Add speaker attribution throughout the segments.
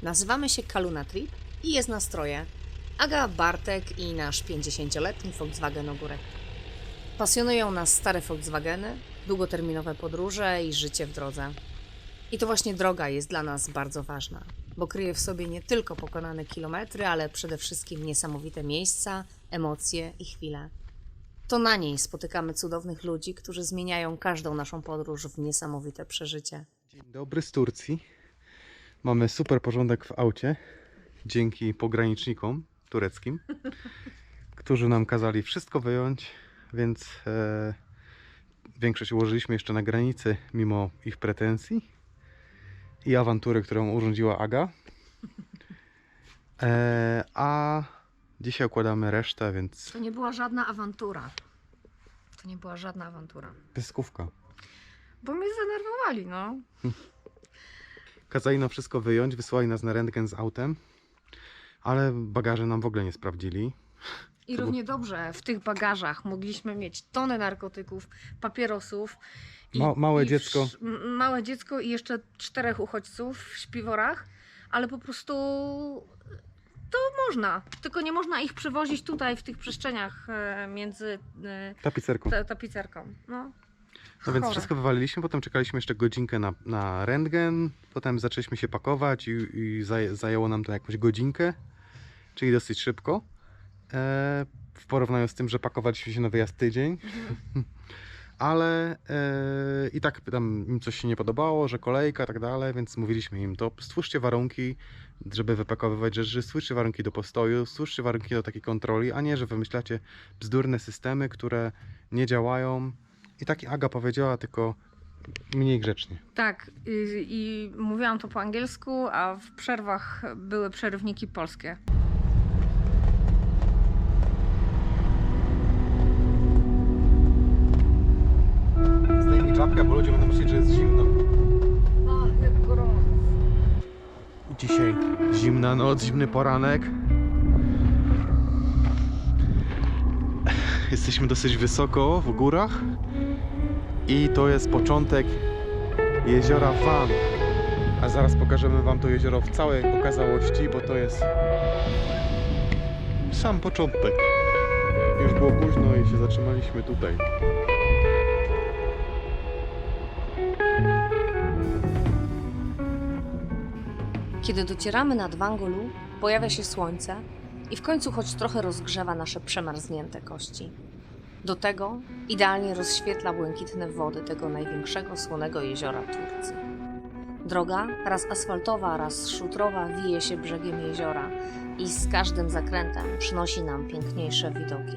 Speaker 1: Nazywamy się Kaluna Trip i jest nas troje. Aga, Bartek i nasz 50-letni Volkswagen Ogórek. Pasjonują nas stare Volkswageny, długoterminowe podróże i życie w drodze. I to właśnie droga jest dla nas bardzo ważna, bo kryje w sobie nie tylko pokonane kilometry, ale przede wszystkim niesamowite miejsca, emocje i chwile. To na niej spotykamy cudownych ludzi, którzy zmieniają każdą naszą podróż w niesamowite przeżycie.
Speaker 2: Dzień dobry z Turcji. Mamy super porządek w aucie dzięki pogranicznikom tureckim, którzy nam kazali wszystko wyjąć, więc większość ułożyliśmy jeszcze na granicy mimo ich pretensji i awantury, którą urządziła Aga. A dzisiaj układamy resztę, więc
Speaker 1: To nie była żadna awantura. To nie była żadna awantura.
Speaker 2: pyskówka.
Speaker 1: Bo mnie zdenerwowali, no.
Speaker 2: Kazali nam wszystko wyjąć, wysłali nas na rentgen z autem, ale bagaże nam w ogóle nie sprawdzili.
Speaker 1: I
Speaker 2: To
Speaker 1: równie dobrze w tych bagażach mogliśmy mieć tony narkotyków, papierosów.
Speaker 2: Małe dziecko.
Speaker 1: Małe dziecko i jeszcze 4 uchodźców w śpiworach, ale po prostu to można. Tylko nie można ich przywozić tutaj w tych przestrzeniach między
Speaker 2: Tapicerką.
Speaker 1: tapicerką. No.
Speaker 2: No więc
Speaker 1: Chore.
Speaker 2: wszystko wywaliliśmy, potem czekaliśmy jeszcze godzinkę na rentgen, potem zaczęliśmy się pakować i zajęło nam to jakąś godzinkę, czyli dosyć szybko. W porównaniu z tym, że pakowaliśmy się na wyjazd tydzień. Ale i tak tam im coś się nie podobało, że kolejka i tak dalej, więc mówiliśmy im, to stwórzcie warunki, żeby wypakowywać rzeczy, stwórzcie warunki do postoju, stwórzcie warunki do takiej kontroli, a nie, że wymyślacie bzdurne systemy, które nie działają. I tak Aga powiedziała, tylko mniej grzecznie.
Speaker 1: Tak, i mówiłam to po angielsku, a w przerwach były przerywniki polskie.
Speaker 2: Zdejmij czapkę, bo ludzie będą myśleć, że jest zimno.
Speaker 1: Ach, jak gorąco.
Speaker 2: Dzisiaj zimna noc, zimny poranek. Jesteśmy dosyć wysoko w górach i to jest początek jeziora Van. A zaraz pokażemy wam to jezioro w całej okazałości, bo to jest sam początek. Już było późno i się zatrzymaliśmy tutaj.
Speaker 1: Kiedy docieramy nad Wangolu, pojawia się słońce i w końcu choć trochę rozgrzewa nasze przemarznięte kości. Do tego idealnie rozświetla błękitne wody tego największego słonego jeziora Turcji. Droga, raz asfaltowa, raz szutrowa, wije się brzegiem jeziora i z każdym zakrętem przynosi nam piękniejsze widoki.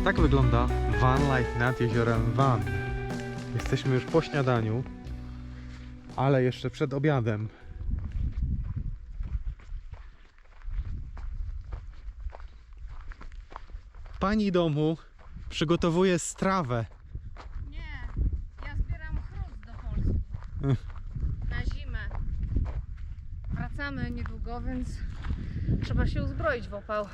Speaker 2: Tak wygląda van life nad jeziorem Van. Jesteśmy już po śniadaniu, ale jeszcze przed obiadem. Pani domu przygotowuje strawę.
Speaker 1: Nie, ja zbieram chrust do Polski. Na zimę. Wracamy niedługo, więc trzeba się uzbroić w opał.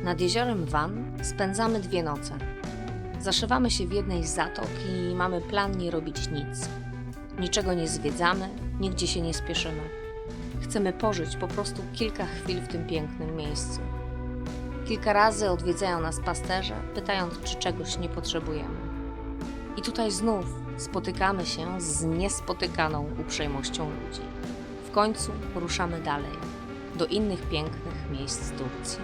Speaker 1: Nad jeziorem Van spędzamy 2 noce. Zaszywamy się w jednej z zatok i mamy plan nie robić nic. Niczego nie zwiedzamy, nigdzie się nie spieszymy. Chcemy pożyć po prostu kilka chwil w tym pięknym miejscu. Kilka razy odwiedzają nas pasterze, pytając, czy czegoś nie potrzebujemy. I tutaj znów spotykamy się z niespotykaną uprzejmością ludzi. W końcu ruszamy dalej, do innych pięknych miejsc Turcji.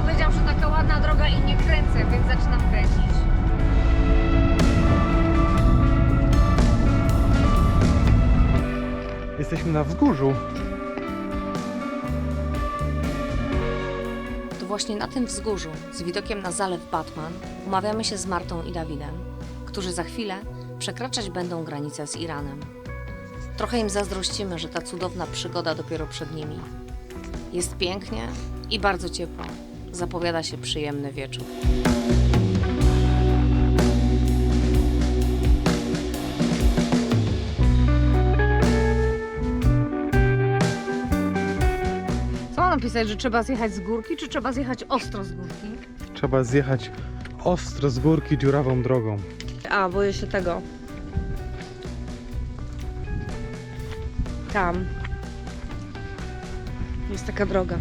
Speaker 1: Powiedział, że taka ładna droga i nie kręcę, więc zaczynam kręcić.
Speaker 2: jesteśmy na wzgórzu.
Speaker 1: To właśnie na tym wzgórzu, z widokiem na zalew Batman, umawiamy się z Martą i Dawidem, którzy za chwilę przekraczać będą granicę z Iranem. Trochę im zazdrościmy, że ta cudowna przygoda dopiero przed nimi. Jest pięknie i bardzo ciepło. Zapowiada się przyjemny wieczór. Co mam napisać, że trzeba zjechać z górki, czy trzeba zjechać ostro z górki?
Speaker 2: Trzeba zjechać ostro z górki dziurawą drogą.
Speaker 1: A, boję się tego. Tam. Jest taka droga.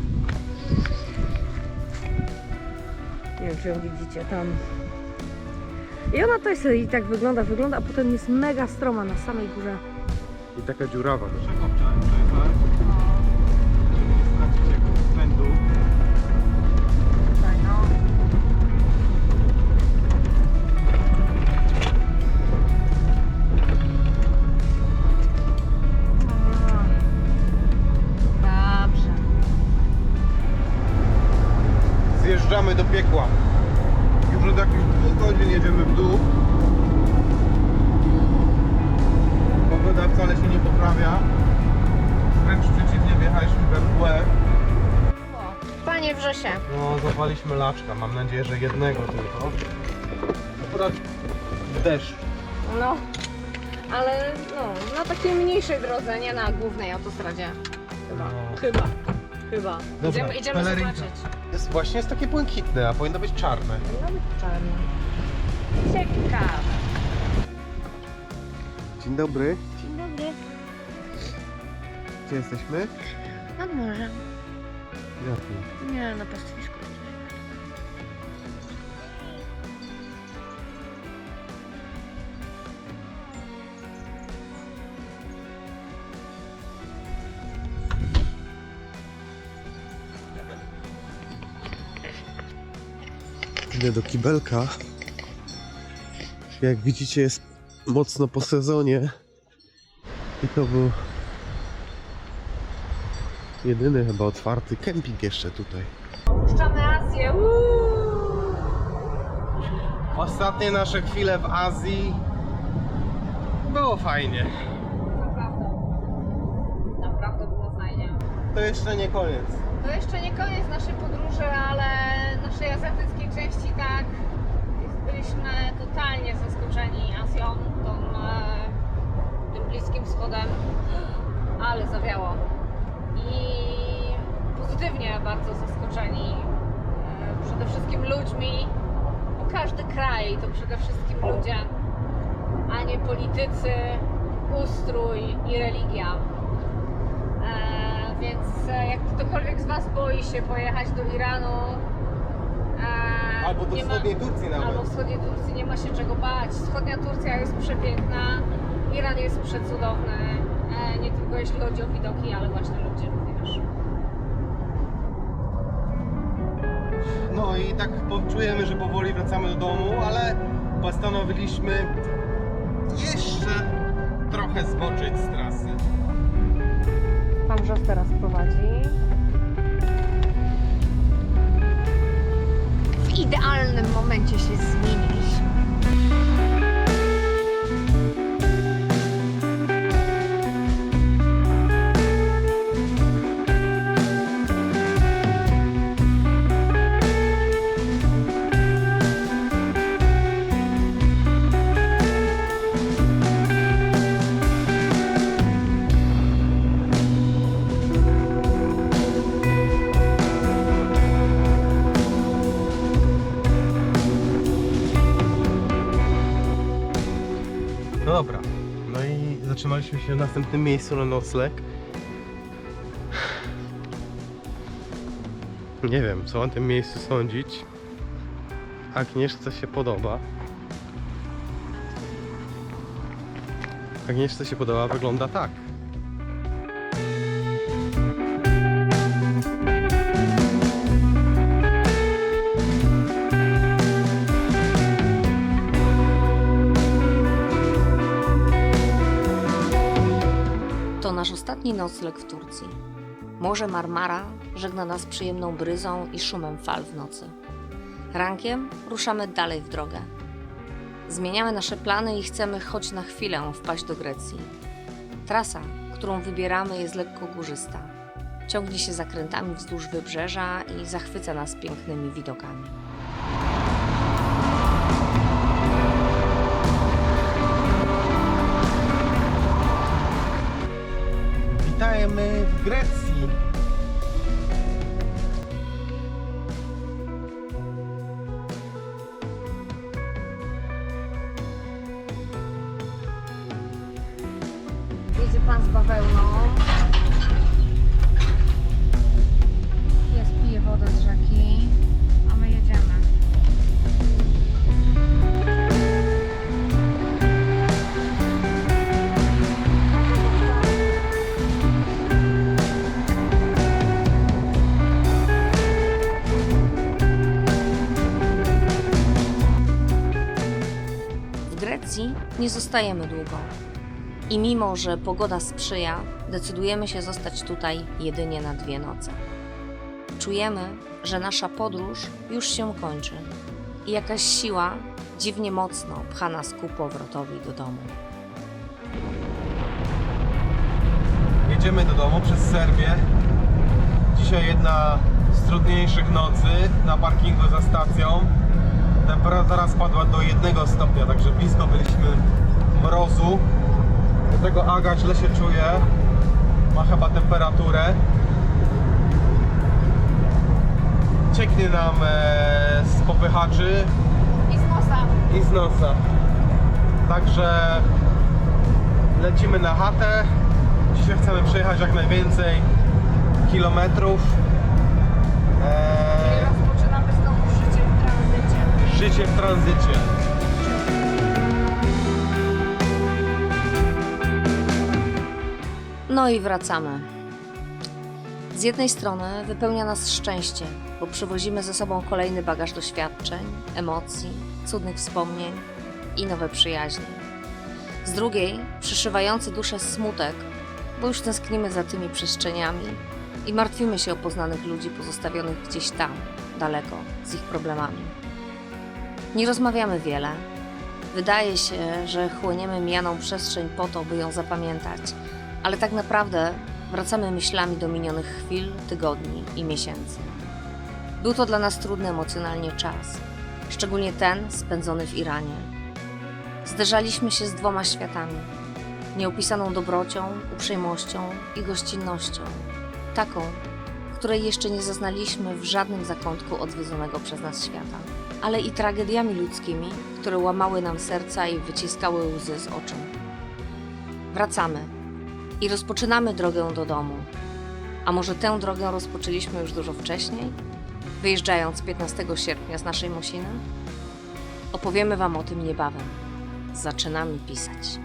Speaker 1: Nie wiem, czy ją widzicie, tam. I ona tutaj sobie i tak wygląda, a potem jest mega stroma na samej górze.
Speaker 2: I taka dziurawa. Dlaczego chciałem przejechać? Żeby nie stracić jakiegoś pędu.
Speaker 1: Tutaj, no. Dobrze.
Speaker 2: Zjeżdżamy do piekła. Już od jakichś 2 godzin jedziemy w dół. Pogoda wcale się nie poprawia. Wręcz przeciwnie, wjechaliśmy we mgłę.
Speaker 1: Panie Wrzesie.
Speaker 2: No, zapaliśmy laczka. Mam nadzieję, że jednego tylko. Akurat deszcz.
Speaker 1: No, ale no, na takiej mniejszej drodze, nie na głównej autostradzie. Chyba.
Speaker 2: No.
Speaker 1: Chyba.
Speaker 2: Dobra,
Speaker 1: Idziemy
Speaker 2: pelerynka.
Speaker 1: zobaczyć.
Speaker 2: Jest takie błękitne, a powinno być czarne.
Speaker 1: Mamy czarne. Ciekawe.
Speaker 2: Dzień dobry.
Speaker 1: Dzień dobry.
Speaker 2: Gdzie jesteśmy?
Speaker 1: Nad morzem.
Speaker 2: Jakim?
Speaker 1: Nie, na pastwisku.
Speaker 2: Idę do kibelka. Jak widzicie, jest mocno po sezonie. I to był jedyny chyba otwarty kemping jeszcze tutaj.
Speaker 1: Opuszczamy Azję.
Speaker 2: Ostatnie nasze chwile w Azji. Było fajnie.
Speaker 1: Naprawdę było fajnie.
Speaker 2: To jeszcze nie koniec.
Speaker 1: To jeszcze nie koniec naszej podróży, ale naszej azjatyckiej części tak. Byliśmy totalnie zaskoczeni Azją, tym Bliskim Wschodem, ale zawiało. I pozytywnie bardzo zaskoczeni. Przede wszystkim ludźmi, bo każdy kraj to przede wszystkim ludzie, a nie politycy, ustrój i religia. Więc jak ktokolwiek z Was boi się pojechać do Iranu,
Speaker 2: Albo do
Speaker 1: nie
Speaker 2: wschodniej Turcji nawet.
Speaker 1: Albo wschodniej Turcji, nie ma się czego bać. Wschodnia Turcja jest przepiękna, Iran jest przecudowny, nie tylko jeśli chodzi o widoki, ale właśnie ludzie również.
Speaker 2: No i tak czujemy, że powoli wracamy do domu, ale postanowiliśmy jeszcze trochę zboczyć z trasy.
Speaker 1: Pan Wrzos teraz prowadzi. W idealnym momencie się zmieniliśmy.
Speaker 2: No dobra, no i zatrzymaliśmy się w następnym miejscu na nocleg. Nie wiem, co o tym miejscu sądzić. Agnieszce się podoba. Agnieszce się podoba, wygląda tak.
Speaker 1: nasz ostatni nocleg w Turcji. Morze Marmara żegna nas przyjemną bryzą i szumem fal w nocy. Rankiem ruszamy dalej w drogę. Zmieniamy nasze plany i chcemy choć na chwilę wpaść do Grecji. Trasa, którą wybieramy, jest lekko górzysta. Ciągnie się zakrętami wzdłuż wybrzeża i zachwyca nas pięknymi widokami.
Speaker 3: Witajmy w Grecji.
Speaker 1: Jedzie pan z bawełną. Jest, pije wodę z rzeki, a my jedziemy. W Grecji nie zostajemy długo. I mimo, że pogoda sprzyja, decydujemy się zostać tutaj jedynie na 2 noce. Czujemy, że nasza podróż już się kończy i jakaś siła dziwnie mocno pcha nas ku powrotowi do domu.
Speaker 3: Jedziemy do domu przez Serbię. Dzisiaj jedna z trudniejszych nocy na parkingu za stacją. Temperatura spadła do 1 stopnia, także blisko byliśmy mrozu. Do tego Aga źle się czuje. Ma chyba temperaturę. Cieknie nam z popychaczy i z nosa. Także lecimy na chatę. Dzisiaj chcemy przejechać jak najwięcej kilometrów.
Speaker 1: Rozpoczynamy znowu życie w tranzycie.
Speaker 3: Życie w tranzycie.
Speaker 1: No i wracamy. Z jednej strony wypełnia nas szczęście, bo przywozimy ze sobą kolejny bagaż doświadczeń, emocji, cudnych wspomnień i nowe przyjaźnie. Z drugiej przyszywający duszę smutek, bo już tęsknimy za tymi przestrzeniami i martwimy się o poznanych ludzi pozostawionych gdzieś tam, daleko, z ich problemami. Nie rozmawiamy wiele. Wydaje się, że chłoniemy mijaną przestrzeń po to, by ją zapamiętać, ale tak naprawdę wracamy myślami do minionych chwil, tygodni i miesięcy. Był to dla nas trudny emocjonalnie czas, szczególnie ten spędzony w Iranie. Zderzaliśmy się z 2 światami, nieopisaną dobrocią, uprzejmością i gościnnością, taką, której jeszcze nie zaznaliśmy w żadnym zakątku odwiedzonego przez nas świata, ale i tragediami ludzkimi, które łamały nam serca i wyciskały łzy z oczu. Wracamy i rozpoczynamy drogę do domu. A może tę drogę rozpoczęliśmy już dużo wcześniej, wyjeżdżając 15 sierpnia z naszej Mosiny? Opowiemy Wam o tym niebawem. Zaczynamy pisać.